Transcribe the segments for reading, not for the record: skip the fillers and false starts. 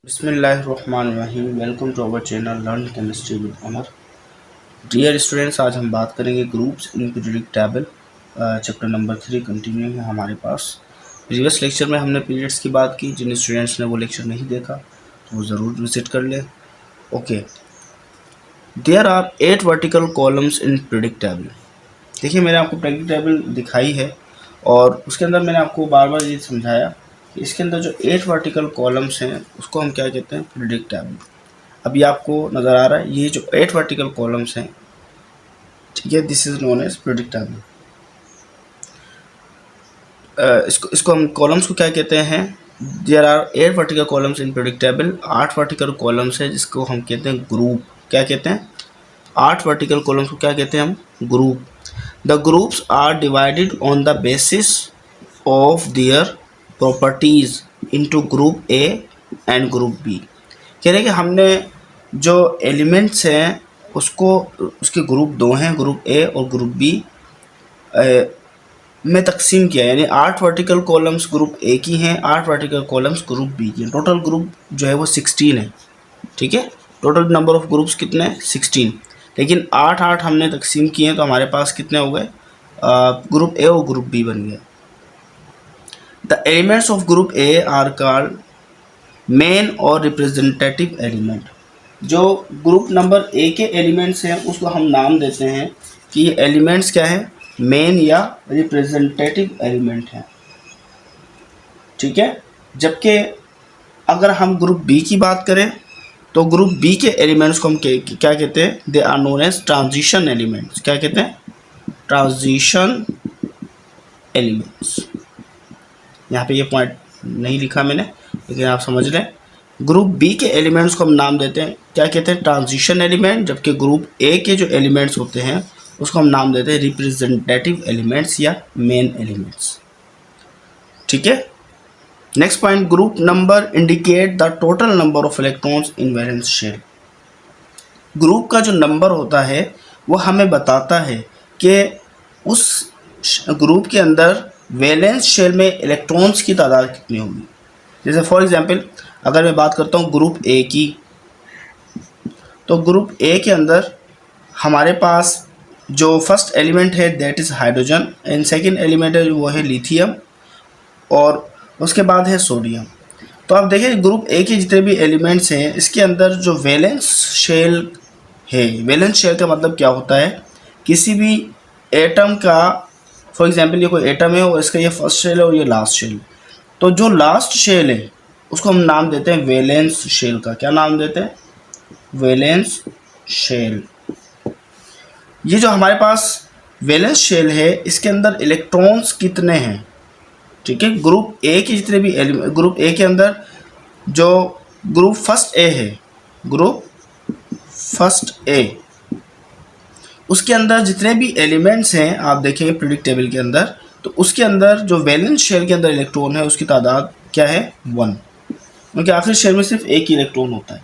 बिस्मिल्लाहिर्रहमानिर्रहीम। Welcome to our channel learn chemistry with Amar. Dear students, आज हम बात करेंगे groups in periodic table. Chapter number 3 continue है हमारे पास। प्रीवियस लेक्चर में हमने पीरियड्स की बात की। जिन स्टूडेंट्स ने वो लेक्चर नहीं देखा तो वो ज़रूर विजिट कर लें। Okay, there are 8 vertical columns in periodic table. देखिए, मैंने आपको पीरियडिक टेबल दिखाई है और उसके अंदर मैंने आपको बार बार ये समझाया कि इसके अंदर जो 8 वर्टिकल कॉलम्स हैं उसको हम क्या कहते हैं, पीरियडिक टेबल। अभी आपको नज़र आ रहा है ये जो 8 वर्टिकल कॉलम्स हैं, ठीक है, this is known as periodic table. इसको हम कॉलम्स को क्या कहते हैं, there are 8 vertical columns in periodic table. 8 vertical columns है जिसको हम कहते हैं ग्रुप। क्या कहते हैं? 8 वर्टिकल कॉलम्स को क्या कहते हैं हम? Group. The groups are divided on the basis of their properties into group A and group B. कह रहे हैं कि हमने जो एलिमेंट्स हैं उसको, उसके ग्रुप दो हैं, ग्रुप ए और ग्रुप बी में तकसीम किया। यानी 8 वर्टिकल कॉलम्स ग्रुप ए की हैं, 8 वर्टिकल कॉलम्स ग्रुप बी की हैं। टोटल ग्रुप जो है वो 16 है। ठीक है, टोटल नंबर ऑफ ग्रुप्स कितने हैं? 16। लेकिन 8 हमने तकसीम किए हैं तो हमारे पास कितने हो गए? ग्रुप ए और ग्रुप बी बन गए। The elements of group A R called main और रिप्रेजेंटेटिव एलिमेंट। जो ग्रुप नंबर ए के एलिमेंट्स हैं उसको हम नाम देते हैं कि ये एलिमेंट्स क्या है? मेन या रिप्रेजेंटेटिव एलिमेंट हैं। ठीक है, जबकि अगर हम ग्रुप बी की बात करें तो ग्रुप बी के एलिमेंट्स को हम क्या कहते हैं? They are known as transition elements. क्या कहते हैं? Transition elements. यहाँ पे ये पॉइंट नहीं लिखा मैंने, लेकिन आप समझ लें। ग्रुप बी के एलिमेंट्स को हम नाम देते हैं, क्या कहते हैं? Transition element. जबकि ग्रुप ए के जो एलिमेंट्स होते हैं उसको हम नाम देते हैं रिप्रेजेंटेटिव एलिमेंट्स या मेन एलिमेंट्स। ठीक है, next point, group number indicate the total number of electrons in valence shell. Group का जो नंबर होता है वो हमें बताता है कि उस ग्रुप के अंदर वैलेंस शेल में इलेक्ट्रॉन्स की तादाद कितनी होगी। जैसे फॉर एग्जांपल अगर मैं बात करता हूँ ग्रुप ए की, तो ग्रुप ए के अंदर हमारे पास जो फर्स्ट एलिमेंट है that is hydrogen, and second element है वो है लिथियम, और उसके बाद है सोडियम। तो आप देखिए ग्रुप ए के जितने भी एलिमेंट्स हैं इसके अंदर जो वैलेंस शेल है, वैलेंस शेल का मतलब क्या होता है? किसी भी एटम का, फॉर एग्जांपल ये कोई एटम है और इसका ये फर्स्ट शेल है और ये लास्ट शेल, तो जो लास्ट शेल है उसको हम नाम देते हैं वैलेंस शेल का। क्या नाम देते हैं? Valence shell. ये जो हमारे पास वैलेंस शेल है इसके अंदर इलेक्ट्रॉन्स कितने हैं? ठीक है, ग्रुप ए के जितने भी ग्रुप ए के अंदर जो ग्रुप फर्स्ट ए है, ग्रुप फर्स्ट ए, उसके अंदर जितने भी एलिमेंट्स हैं आप देखेंगे पीरियडिक टेबल के अंदर, तो उसके अंदर जो वैलेंस शेल के अंदर इलेक्ट्रॉन है उसकी तादाद क्या है? 1, क्योंकि आखिरी शेल में सिर्फ एक ही इलेक्ट्रॉन होता है।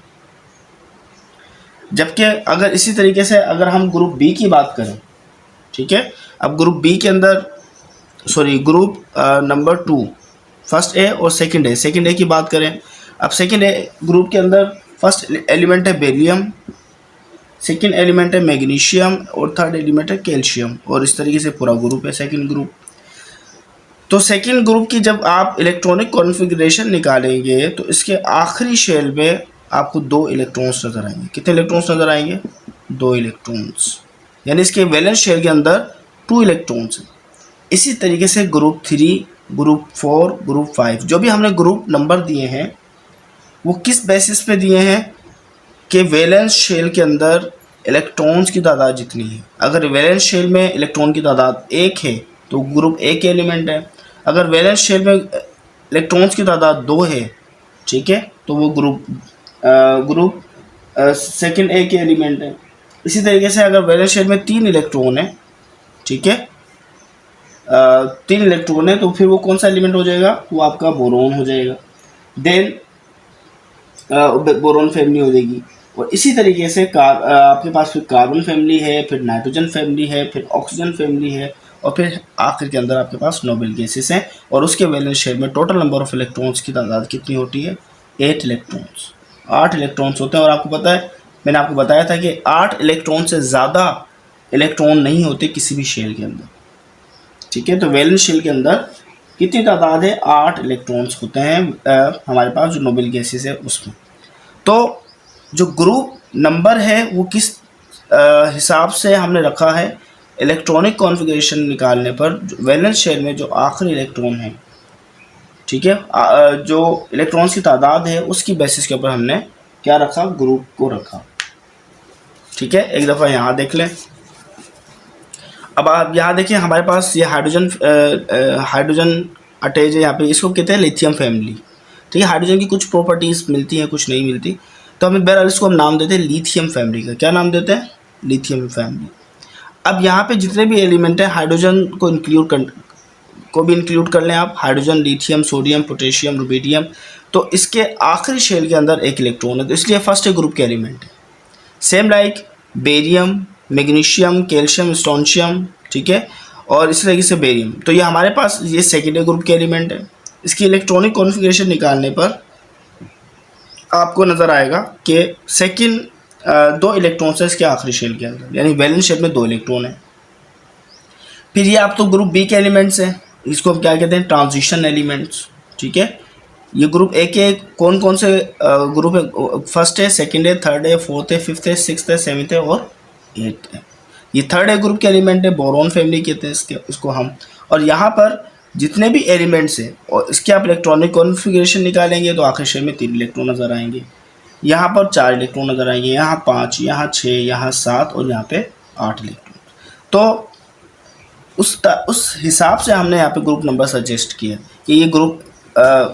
जबकि अगर इसी तरीके से अगर हम ग्रुप बी की बात करें, ठीक है, अब ग्रुप बी के अंदर ग्रुप नंबर 2 फर्स्ट ए और सेकंड ए की बात करें। अब सेकंड ए ग्रुप के अंदर फर्स्ट एलिमेंट है बेरियम, सेकंड एलिमेंट है मैग्नीशियम और थर्ड एलिमेंट है कैल्शियम, और इस तरीके से पूरा ग्रुप है सेकंड ग्रुप। तो सेकंड ग्रुप की जब आप इलेक्ट्रॉनिक कॉन्फ़िगरेशन निकालेंगे तो इसके आखिरी शेल में आपको 2 इलेक्ट्रॉन्स नज़र आएंगे। कितने इलेक्ट्रॉन्स नज़र आएंगे? 2 इलेक्ट्रॉन्स, यानी इसके वैलेंस शेल के अंदर 2 इलेक्ट्रॉन्स हैं। इसी तरीके से ग्रुप 3, ग्रुप 4, ग्रुप 5 जो भी हमने ग्रुप नंबर दिए हैं वो किस बेसिस पे दिए हैं? कि वैलेंस शेल के अंदर इलेक्ट्रॉन्स की तादाद जितनी है। अगर वैलेंस शेल में इलेक्ट्रॉन की तादाद 1 है तो ग्रुप ए के एलिमेंट है। अगर वैलेंस शेल में इलेक्ट्रॉन्स की तादाद 2 है, ठीक है, तो वो ग्रुप सेकंड ए के एलिमेंट है। इसी तरीके से अगर वैलेंस शेल में 3 इलेक्ट्रॉन है, ठीक है, 3 इलेक्ट्रॉन है, तो फिर वो कौन सा एलिमेंट हो जाएगा? वो आपका बोरोन हो जाएगा। देन बोरोन फैमिली हो जाएगी। और इसी तरीके से आपके पास फिर कार्बन फैमिली है, फिर नाइट्रोजन फैमिली है, फिर ऑक्सीजन फैमिली है, और फिर आखिर के अंदर आपके पास नोबेल गैसेस हैं। और उसके वैलेंस शेल में टोटल नंबर ऑफ इलेक्ट्रॉन्स की तादाद कितनी होती है? 8 इलेक्ट्रॉन्स, 8 इलेक्ट्रॉन्स होते हैं। और आपको पता है, मैंने आपको बताया था कि 8 इलेक्ट्रॉन से ज़्यादा इलेक्ट्रॉन नहीं होते किसी भी शेल के अंदर, ठीक है। तो वैलेंस शेल के अंदर कितनी तादाद है, 8 इलेक्ट्रॉन्स होते हैं हमारे पास जो नोबल गैसेस है उसमें। तो जो ग्रुप नंबर है वो किस हिसाब से हमने रखा है, इलेक्ट्रॉनिक कॉन्फ़िगरेशन निकालने पर वैलेंस शेल में जो आखिरी इलेक्ट्रॉन है, ठीक है, जो इलेक्ट्रॉन्स की तादाद है उसकी बेसिस के ऊपर हमने क्या रखा, ग्रुप को रखा, ठीक है। एक दफ़ा यहाँ देख लें। अब आप यहाँ देखिए हमारे पास ये हाइड्रोजन अटैच है यहाँ पे, इसको कहते हैं लिथियम फैमिली, ठीक है। हाइड्रोजन की कुछ प्रॉपर्टीज़ मिलती हैं, कुछ नहीं मिलती, तो हमें बहरहाल इसको हम नाम देते हैं लिथियम फैमिली का। क्या नाम देते हैं, लिथियम फैमिली। अब यहाँ पे जितने भी एलिमेंट हैं हाइड्रोजन को भी इंक्लूड कर लें आप, hydrogen, lithium, sodium, potassium, rubidium, तो इसके आखिरी शेल के अंदर एक इलेक्ट्रॉन है, तो इसलिए फर्स्ट ग्रुप के एलिमेंट है। Same like barium, magnesium, calcium, strontium, ठीक है, और इसी तरीके से बेरियम, तो ये हमारे पास ये सेकेंडरी ग्रुप के एलिमेंट है। इसकी इलेक्ट्रॉनिक कॉन्फ़िगरेशन निकालने पर आपको नज़र आएगा कि सेकेंड 2 इलेक्ट्रॉन्स है इसके आखिरी शेल के अंदर, यानी वैलेंस शेल में 2 इलेक्ट्रॉन है। फिर ये आप तो ग्रुप बी के एलिमेंट्स हैं, इसको हम क्या कहते हैं, ट्रांजिशन एलिमेंट्स, ठीक है। ये ग्रुप ए के कौन कौन से ग्रुप है, फर्स्ट है, सेकंड है, थर्ड है, फोर्थ है, फिफ्थ है, सिक्स्थ है, सेवन्थ है और एट्थ है। ये थर्ड है ग्रुप के एलिमेंट है, बोरॉन फैमिली कहते हैं इसको हम। और यहाँ पर जितने भी एलिमेंट्स हैं और इसके आप इलेक्ट्रॉनिक कॉन्फ़िगरेशन निकालेंगे तो आखिर शेल में 3 इलेक्ट्रॉन नज़र आएंगे, यहाँ पर 4 इलेक्ट्रॉन नज़र आएंगे, यहाँ 5, यहाँ 6, यहाँ 7 और यहाँ पे 8 इलेक्ट्रॉन। तो उस हिसाब से हमने यहाँ पे ग्रुप नंबर सजेस्ट किया कि ये ग्रुप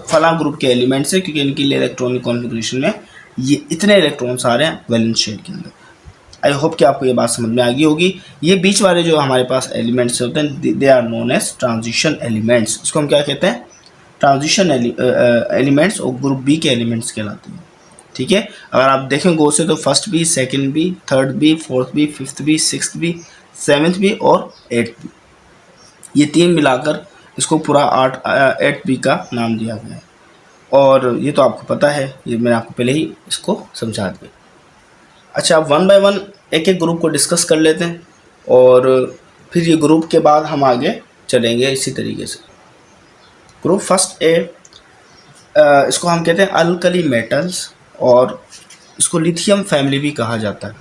फला ग्रुप के एलिमेंट्स है, क्योंकि इनके लिए इलेक्ट्रॉनिक कॉन्फ़िगरेशन में ये इतने इलेक्ट्रॉन्स आ रहे हैं वैलेंस शेल के अंदर। आई होप कि आपको ये बात समझ में आ गई होगी। ये बीच वाले जो हमारे पास एलिमेंट्स होते हैं they are known as transition elements, इसको हम क्या कहते हैं, ट्रांजिशन एलिमेंट्स, और ग्रुप बी के एलिमेंट्स कहलाते हैं, ठीक है। अगर आप देखें गौर से तो first B, second B, third B, fourth B, fifth B, sixth B, seventh B और एट्थ बी, ये 3 मिलाकर इसको पूरा 8 बी का नाम दिया गया है। और ये तो आपको पता है, ये मैंने आपको पहले ही इसको समझा दिया। अच्छा, अब 1 बाय 1 एक एक ग्रुप को डिस्कस कर लेते हैं और फिर ये ग्रुप के बाद हम आगे चलेंगे इसी तरीके से। ग्रुप फर्स्ट ए, इसको हम कहते हैं अल्कली मेटल्स और इसको लिथियम फैमिली भी कहा जाता है,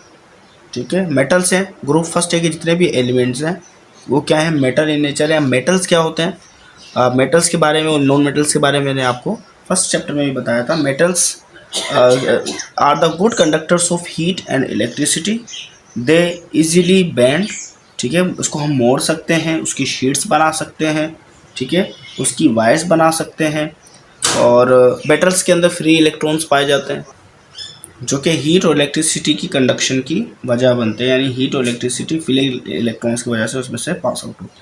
ठीक है। मेटल्स हैं, ग्रुप फर्स्ट ए के जितने भी एलिमेंट्स हैं वो क्या है, मेटल इन नेचर है। मेटल्स क्या होते हैं, मेटल्स के बारे में और नॉन मेटल्स के बारे में मैंने आपको फर्स्ट चैप्टर में भी बताया था। Metals are the good conductors of heat and electricity, they easily bend, ठीक है, उसको हम मोड़ सकते हैं, उसकी शीट्स बना सकते हैं, ठीक है, उसकी वायर्स बना सकते हैं। और मेटल्स के अंदर फ्री इलेक्ट्रॉन्स पाए जाते हैं जो कि हीट और इलेक्ट्रिसिटी की कंडक्शन की वजह बनते हैं, यानी हीट और इलेक्ट्रिसिटी फ्री इलेक्ट्रॉन्स की वजह से उसमें से पास आउट होती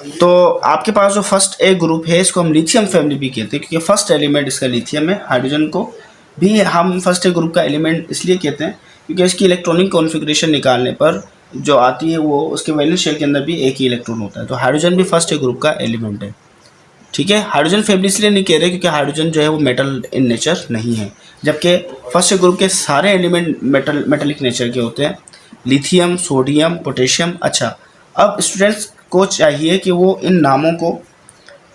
है। तो आपके पास जो फर्स्ट ए ग्रुप है इसको हम लिथियम फैमिली भी कहते हैं, क्योंकि फर्स्ट एलिमेंट इसका लिथियम है। हाइड्रोजन को भी हम फर्स्ट ए ग्रुप का एलिमेंट इसलिए कहते हैं क्योंकि इसकी इलेक्ट्रॉनिक कॉन्फ़िगरेशन निकालने पर जो आती है वो उसके वैलेंस शेल के अंदर भी एक ही इलेक्ट्रॉन होता है। तो हाइड्रोजन भी फर्स्ट ए ग्रुप का एलिमेंट है, ठीक है। हाइड्रोजन फैमिली इसलिए नहीं कह रहे क्योंकि हाइड्रोजन जो है वो मेटल इन नेचर नहीं है, जबकि फर्स्ट ग्रुप के सारे एलिमेंट मेटलिक नेचर के होते हैं, लिथियम, सोडियम, पोटेशियम। अच्छा, अब स्टूडेंट्स को चाहिए कि वो इन नामों को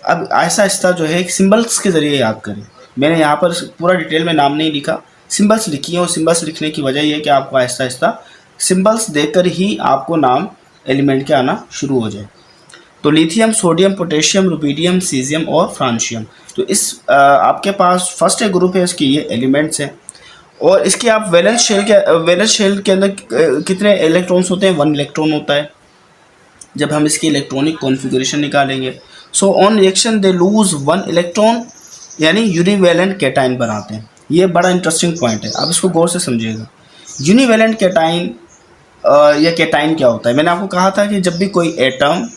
अब आहिस्ता आहिस्ता जो है सिंबल्स के ज़रिए याद करें। मैंने यहाँ पर पूरा डिटेल में नाम नहीं लिखा, सिंबल्स लिखी हैं, और सिंबल्स लिखने की वजह यह है कि आपको आहिस्ता आहिस्ता सिंबल्स देकर ही आपको नाम एलिमेंट के आना शुरू हो जाए। तो lithium, sodium, potassium, rubidium, caesium और फ्रांशियम, तो इस आपके पास फर्स्ट ए ग्रुप है, इसके ये एलिमेंट्स हैं। और इसके आप वैलेंस शेल के अंदर कितने इलेक्ट्रॉन्स होते हैं, 1 इलेक्ट्रॉन होता है। जब हम इसकी इलेक्ट्रॉनिक कॉन्फ़िगरेशन निकालेंगे, so on reaction they lose 1 electron, यानी यूनिवैलेंट कैटाइन बनाते हैं। ये बड़ा इंटरेस्टिंग पॉइंट है, आप इसको गौर से समझिएगा। यूनिवैलेंट कैटाइन या कैटाइन क्या होता है, मैंने आपको कहा था कि जब भी कोई एटम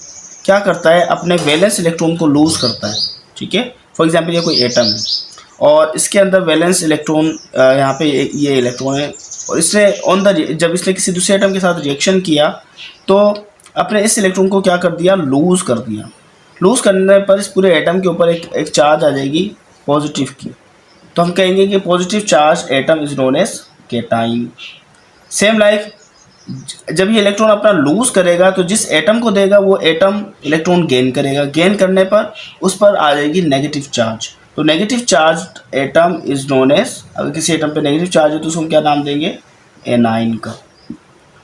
क्या करता है, अपने वैलेंस इलेक्ट्रॉन को लूज करता है, ठीक है। फॉर एग्जांपल ये कोई एटम है और इसके अंदर वैलेंस इलेक्ट्रॉन यहाँ पे ये इलेक्ट्रॉन है, और इसने जब इसने किसी दूसरे एटम के साथ रिएक्शन किया तो अपने इस इलेक्ट्रॉन को क्या कर दिया, लूज़ कर दिया। लूज़ करने पर इस पूरे एटम के ऊपर एक चार्ज आ जाएगी पॉजिटिव की, तो हम कहेंगे कि positive charge atom is known as cation. Same like जब ये इलेक्ट्रॉन अपना लूज करेगा तो जिस एटम को देगा वो एटम इलेक्ट्रॉन गेन करेगा, गेन करने पर उस पर आ जाएगी नेगेटिव चार्ज। तो negative charge atom is known as, अगर किसी एटम पे नेगेटिव चार्ज है तो उसको हम क्या नाम देंगे, एनाइन का।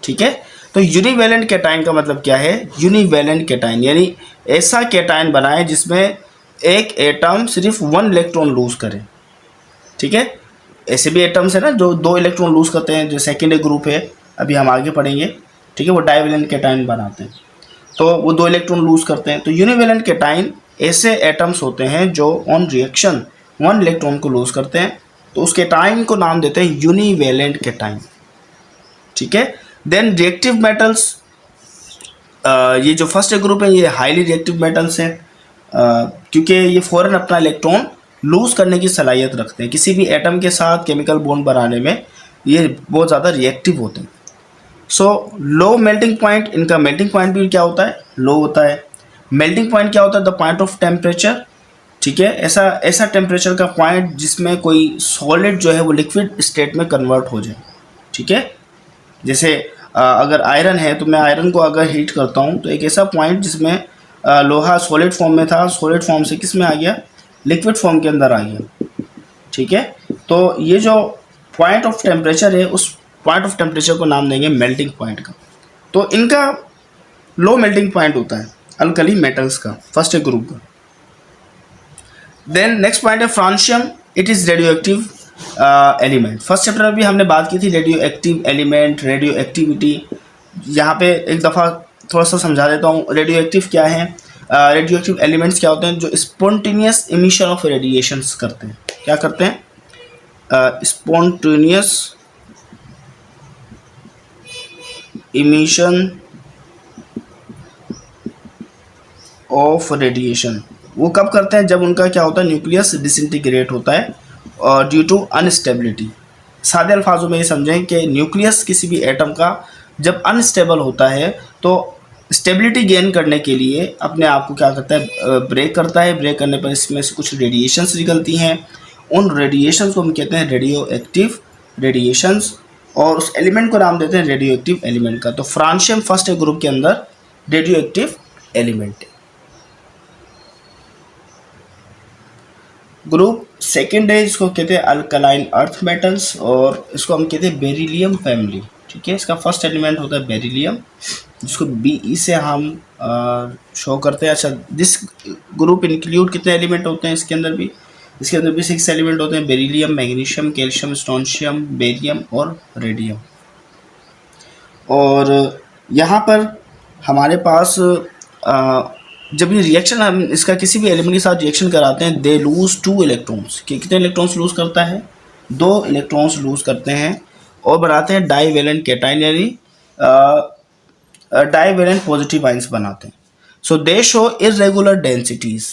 ठीक है, तो यूनिवैलेंट कैटाइन का मतलब क्या है, यूनिवैलेंट कैटाइन यानी ऐसा कैटाइन बनाए जिसमें एक एटम सिर्फ 1 इलेक्ट्रॉन लूज करे। ठीक है, ऐसे भी एटम्स है ना जो 2 इलेक्ट्रॉन लूज करते हैं, जो सेकेंडरी ग्रुप है, अभी हम आगे पढ़ेंगे। ठीक है, वो डाइवैलेंट कैटाइन बनाते हैं, तो वो 2 इलेक्ट्रॉन लूज करते हैं। तो यूनिवैलेंट कैटाइन ऐसे एटम्स होते हैं जो ऑन रिएक्शन 1 इलेक्ट्रॉन को लूज करते हैं, तो उस कैटाइन को नाम देते हैं यूनिवैलेंट कैटाइन। ठीक है, देन रिएक्टिव मेटल्स, ये जो फर्स्ट ग्रुप है ये हाईली रिएक्टिव मेटल्स हैं, क्योंकि ये फौरन अपना इलेक्ट्रॉन लूज करने की सलाहियत रखते हैं। किसी भी एटम के साथ केमिकल बॉन्ड बनाने में ये बहुत ज़्यादा रिएक्टिव होते हैं। सो लो मेल्टिंग पॉइंट, इनका मेल्टिंग पॉइंट भी क्या होता है, लो होता है। मेल्टिंग पॉइंट क्या होता है, द पॉइंट ऑफ टेम्परेचर। ठीक है, ऐसा टेम्परेचर का पॉइंट जिसमें कोई सॉलिड जो है वो लिक्विड स्टेट में कन्वर्ट हो जाए। ठीक है, जैसे अगर आयरन है तो मैं आयरन को अगर हीट करता हूँ तो एक ऐसा पॉइंट जिसमें लोहा सॉलिड फॉर्म में था, सॉलिड फॉर्म से किस में आ गया, लिक्विड फॉर्म के अंदर आ गया। ठीक है, तो ये जो पॉइंट ऑफ टेम्परेचर है उस पॉइंट ऑफ टेम्परेचर को नाम देंगे मेल्टिंग पॉइंट का। तो इनका लो मेल्टिंग पॉइंट होता है अल्कली मेटल्स का, फर्स्ट ग्रुप का। देन नेक्स्ट पॉइंट है francium, it is radio active element. First chapter में भी हमने बात की थी radio active element, radio activity. यहाँ पे एक दफ़ा थोड़ा सा समझा देता हूँ रेडियो एक्टिव क्या है। रेडियो एक्टिव एलिमेंट्स क्या होते हैं, जो स्पॉन्टेनियस इमिशन ऑफ रेडिएशंस करते हैं। क्या करते हैं, स्पॉन्टेनियस इमिशन ऑफ रेडिएशन। वो कब करते हैं, जब उनका क्या होता है, न्यूक्लियस डिसइंटीग्रेट होता है और ड्यू टू अनस्टेबिलिटी। सादे अल्फाजों में ये समझें कि न्यूक्लियस किसी भी एटम का जब अनस्टेबल होता है तो स्टेबिलिटी गेन करने के लिए अपने आप को क्या करता है, ब्रेक करता है। ब्रेक करने पर इसमें से कुछ रेडिएशंस निकलती हैं, उन रेडिएशंस को हम कहते हैं रेडियो एक्टिव रेडिएशंस, और उस एलिमेंट को नाम देते हैं रेडियो एक्टिव एलिमेंट का। तो फ्रांशियम फर्स्ट ग्रुप के अंदर रेडियो एक्टिव एलिमेंट है। ग्रुप सेकेंड है जिसको कहते हैं अल्कलाइन अर्थ मेटल्स, और इसको हम कहते हैं बेरिलियम फैमिली। ठीक है, इसका फर्स्ट एलिमेंट होता है बेरिलियम, जिसको BE से हम शो करते हैं। अच्छा, दिस ग्रुप इंक्लूड कितने एलिमेंट होते हैं इसके अंदर भी 6 एलिमेंट होते हैं, beryllium, magnesium, calcium, strontium, barium और रेडियम। और यहाँ पर हमारे पास जब ये रिएक्शन हम इसका किसी भी एलिमेंट के साथ रिएक्शन कराते हैं, दे लूज 2 इलेक्ट्रॉन्स। कितने इलेक्ट्रॉन्स लूज करता है, 2 इलेक्ट्रॉन्स लूज करते हैं और बनाते हैं डाइवैलेंट कैटाइन यानी डाइवैलेंट पॉजिटिव आइंस बनाते हैं। सो दे शो इर्रेगुलर डेंसिटीज।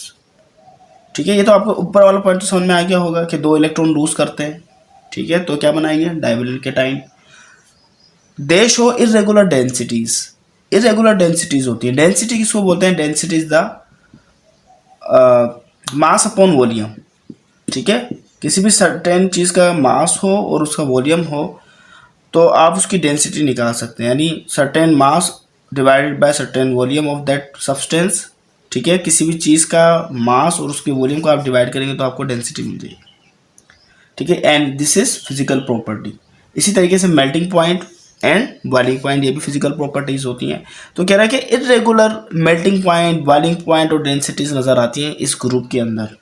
ठीक है, ये तो आपको ऊपर वाला पॉइंट समझ में आ गया होगा कि 2 इलेक्ट्रॉन लूज करते हैं। ठीक है, तो क्या बनाएंगे, डाइवैलेंट कैटाइन। दे show irregular densities. Irregular densities होती है, डेंसिटी किसको बोलते हैं, density is the mass upon volume. ठीक है, किसी भी सर्टेन चीज़ का मास हो और उसका वॉल्यूम हो तो आप उसकी डेंसिटी निकाल सकते हैं, यानी certain mass divided by certain volume of that substance. ठीक है, किसी भी चीज़ का मास और उसके वॉल्यूम को आप डिवाइड करेंगे तो आपको डेंसिटी मिल जाएगी। ठीक है, and this is physical property. इसी तरीके से melting point and boiling point, ये भी फिजिकल प्रॉपर्टीज होती हैं। तो कह रहा है कि irregular melting point, boiling point और डेंसिटीज नज़र आती हैं इस ग्रुप के अंदर।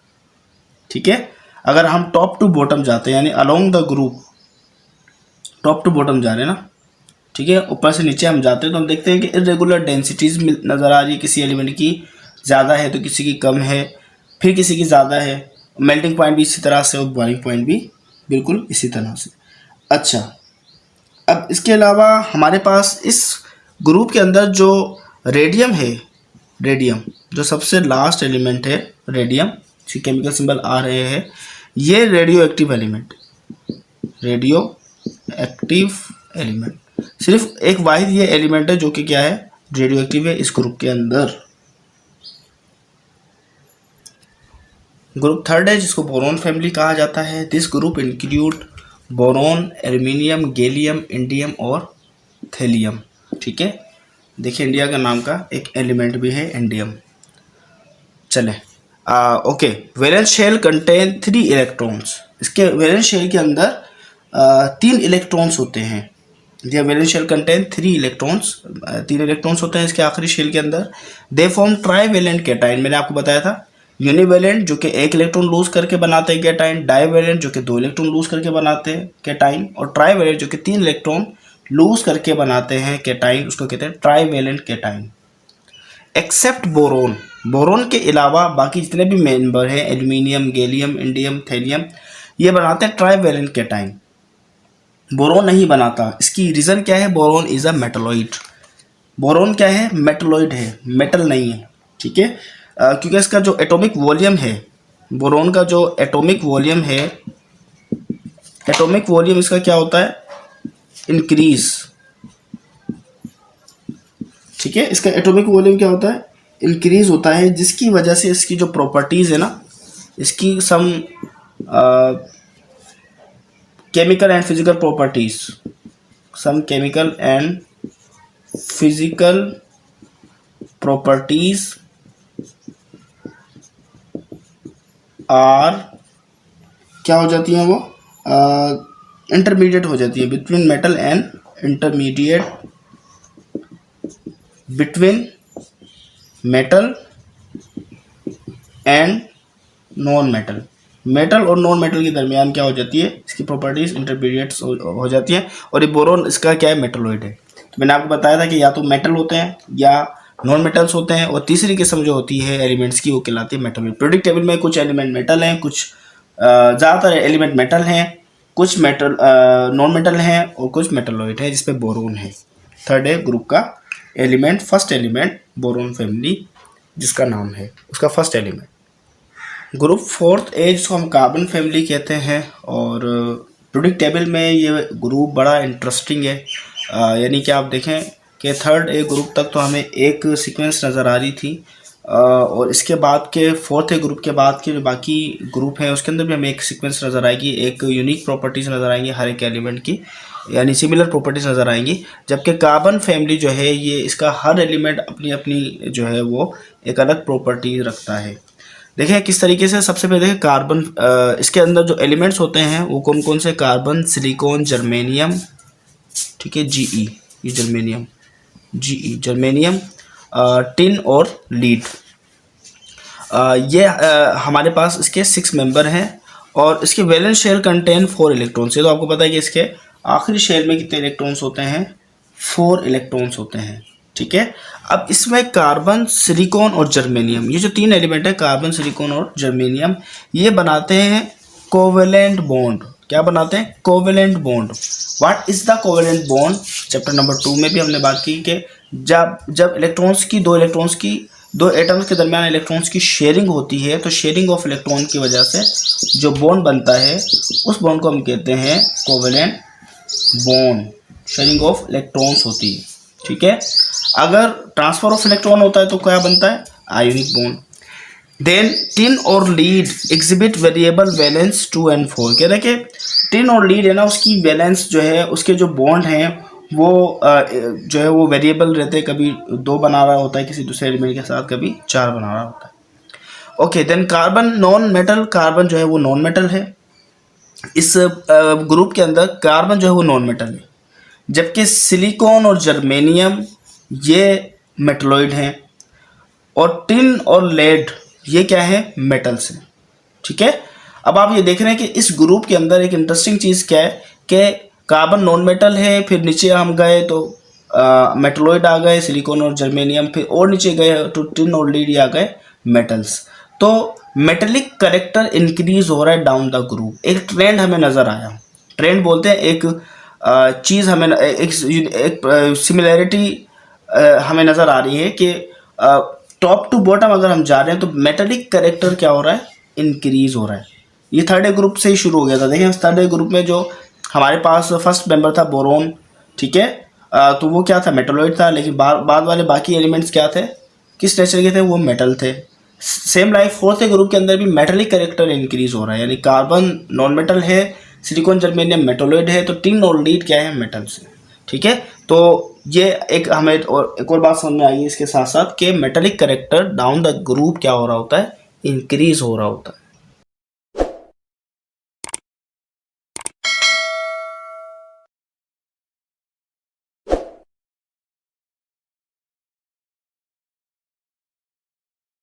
ठीक है, अगर हम टॉप टू बॉटम जाते हैं यानी along the group top to bottom जा रहे हैं ना, ठीक है, ऊपर से नीचे हम जाते हैं तो हम देखते हैं कि इर्रेगुलर डेंसिटीज नज़र आ रही है। किसी एलिमेंट की ज़्यादा है तो किसी की कम है, फिर किसी की ज़्यादा है। मेल्टिंग पॉइंट भी इसी तरह से और बॉइलिंग पॉइंट भी बिल्कुल इसी तरह से। अच्छा, अब इसके अलावा हमारे पास इस ग्रुप के अंदर जो रेडियम है, रेडियम जो सबसे लास्ट एलिमेंट है, रेडियम इसकी केमिकल सिंबल आ रहे हैं, ये radio active element, radio active element. सिर्फ एक वाहिद ये एलिमेंट है जो कि क्या है, रेडियो एक्टिव है इस ग्रुप के अंदर। ग्रुप थर्ड है जिसको बोरोन फैमिली कहा जाता है। This group include boron, aluminium, gallium, indium और थैलियम। ठीक है, देखिए इंडिया का नाम का एक एलिमेंट भी है इंडियम। चले okay, valence shell contain 3 electrons. इसके वैलेंस शेल के अंदर 3 इलेक्ट्रॉन्स होते हैं। ये valence shell contain 3 electrons, 3 electrons होते हैं इसके आखिरी शेल के अंदर। दे फॉर्म ट्राईवैलेंट कैटाइन, मैंने आपको बताया था। यूनिवैलेंट जो कि 1 इलेक्ट्रॉन लूज करके बनाते हैं कैटाइन, डाईवैलेंट जो कि 2 इलेक्ट्रॉन लूज करके बनाते हैं कैटाइन, और ट्राईवैलेंट जो कि 3 इलेक्ट्रॉन लूज करके बनाते हैं कैटाइन, उसको कहते हैं trivalent cation. Except boron, boron के अलावा बाकी जितने भी मेंबर हैं, एल्यूमिनियम, गैलियम, इंडियम, थैलियम, ये बनाते हैं ट्राईवैलेंट कैटाइन। बोरोन नहीं बनाता। इसकी रीज़न क्या है? Boron is a metalloid. Boron क्या है? मेटलॉइड है, मेटल नहीं है। ठीक है, क्योंकि इसका जो एटॉमिक वॉल्यूम है, बोरोन का जो एटॉमिक वॉल्यूम है, एटॉमिक वॉल्यूम इसका क्या होता है? इंक्रीज। ठीक है, इसका एटॉमिक वॉल्यूम क्या होता है? इंक्रीज होता है, जिसकी वजह से इसकी जो प्रॉपर्टीज़ है ना, इसकी some chemical and physical properties, some chemical and physical properties are क्या हो जाती हैं? वो इंटरमीडिएट हो जाती है between metal and intermediate between metal and non metal. Metal और नॉन मेटल के दरमियान क्या हो जाती है? इसकी प्रॉपर्टीज इंटरमीडिएट्स हो जाती हैं। और ये बोरोन इसका क्या है? मेटलॉइड है। तो मैंने आपको बताया था कि या तो मेटल होते हैं या नॉन मेटल्स होते हैं, और तीसरी किस्म जो होती है एलिमेंट्स की, वो कहलाती है मेटलॉइड। पीरियोडिक टेबल में कुछ एलिमेंट मेटल हैं, कुछ ज़्यादातर एलिमेंट मेटल हैं, कुछ मेटल नॉन मेटल हैं, और कुछ मेटलॉइड है, जिसपे बोरोन है। थर्ड है ग्रुप का element, first element boron family जिसका नाम है, उसका फर्स्ट एलिमेंट। ग्रुप फोर्थ ए जिसको हम कार्बन फैमिली कहते हैं, और पीरियोडिक टेबल में ये ग्रुप बड़ा इंटरेस्टिंग है। यानी कि आप देखें कि थर्ड ए ग्रुप तक तो हमें एक सीक्वेंस नज़र आ रही थी, और इसके बाद के फोर्थ ए ग्रुप के बाद के जो बाकी ग्रुप हैं उसके अंदर भी हमें एक सीक्वेंस नज़र आएगी, एक यूनिक प्रॉपर्टीज़ नज़र आएंगी हर एक एलिमेंट की, यानी सिमिलर प्रॉपर्टीज़ नज़र आएंगी। जबकि कार्बन फैमिली जो है, ये इसका हर एलिमेंट अपनी अपनी जो है वो एक अलग प्रॉपर्टी रखता है। देखें किस तरीके से। सबसे पहले देखें कार्बन, इसके अंदर जो एलिमेंट्स होते हैं वो कौन कौन से? कार्बन, सिलिकॉन, जर्मेनियम, ठीक है, जीई, ये जर्मेनियम, जीई जर्मेनियम, टिन और लीड। ये हमारे पास इसके 6 मेंबर हैं, और इसके वैलेंस शेल कंटेन 4 इलेक्ट्रॉन्स। ये तो आपको पता है कि इसके आखिरी शेल में कितने इलेक्ट्रॉन्स होते हैं? 4 इलेक्ट्रॉन्स होते हैं। ठीक है, अब इसमें कार्बन, सिलिकॉन और जर्मेनियम, ये जो 3 एलिमेंट है, कार्बन, सिलिकॉन और जर्मेनियम, ये बनाते हैं कोवेलेंट बॉन्ड। क्या बनाते हैं? Covalent bond. What is the covalent bond? Chapter number 2 में भी हमने बात की कि जब इलेक्ट्रॉन्स की दो एटम्स के दरमियान इलेक्ट्रॉन्स की शेयरिंग होती है, तो शेयरिंग ऑफ इलेक्ट्रॉन की वजह से जो बॉन्ड बनता है, उस बॉन्ड को हम कहते हैं covalent bond. Sharing of electrons होती है। ठीक है, अगर ट्रांसफर ऑफ इलेक्ट्रॉन होता है तो क्या बनता है? Ionic bond. देन टिन और lead exhibit variable valence 2 and 4। कह रहे हैं कि टिन और लीड है ना, उसकी वैलेंस जो है, उसके जो बॉन्ड हैं वो जो है वो वेरिएबल रहते हैं। कभी 2 बना रहा होता है किसी दूसरे एलिमेंट के साथ, कभी 4 बना रहा होता है। Okay, then carbon non metal. Carbon जो है वो नॉन मेटल है। इस ग्रुप के अंदर कार्बन जो है वो नॉन मेटल है, जबकि सिलिकॉन और जर्मेनियम ये मेटलॉइड हैं, और टिन और लेड ये क्या है? मेटल्स हैं। ठीक है, अब आप ये देख रहे हैं कि इस ग्रुप के अंदर एक इंटरेस्टिंग चीज़ क्या है कि कार्बन नॉन मेटल है, फिर नीचे हम गए तो मेटलॉइड आ गए, सिलिकॉन और जर्मेनियम, फिर और नीचे गए तो टिन और लीड आ गए मेटल्स। तो मेटेलिक करेक्टर इंक्रीज हो रहा है डाउन द ग्रुप। एक ट्रेंड हमें नज़र आया। ट्रेंड बोलते हैं एक चीज़ हमें, एक सिमिलैरिटी हमें नज़र आ रही है कि टॉप टू बॉटम अगर हम जा रहे हैं तो मेटेलिक करेक्टर क्या हो रहा है? इंक्रीज हो रहा है। ये थर्ड ए ग्रुप से ही शुरू हो गया था। देखें थर्ड ए ग्रुप में जो हमारे पास फर्स्ट मेंबर था बोरोन, ठीक है, तो वो क्या था? मेटलॉइड था। लेकिन बाद वाले बाकी एलिमेंट्स क्या थे? किस नेचर के थे? वो मेटल थे। सेम लाइक फोर्थ ग्रुप के अंदर भी मेटलिक कैरेक्टर इंक्रीज हो रहा है, यानी कार्बन नॉन मेटल है, सिलिकॉन जर्मेनियम मेटोलॉइड है, तो टिन और लीड क्या है, मेटल्स है। ठीक है, तो ये एक हमें और एक और बात समझ में आई इसके साथ साथ कि metallic character down the group क्या हो रहा होता है, इंक्रीज हो रहा होता है।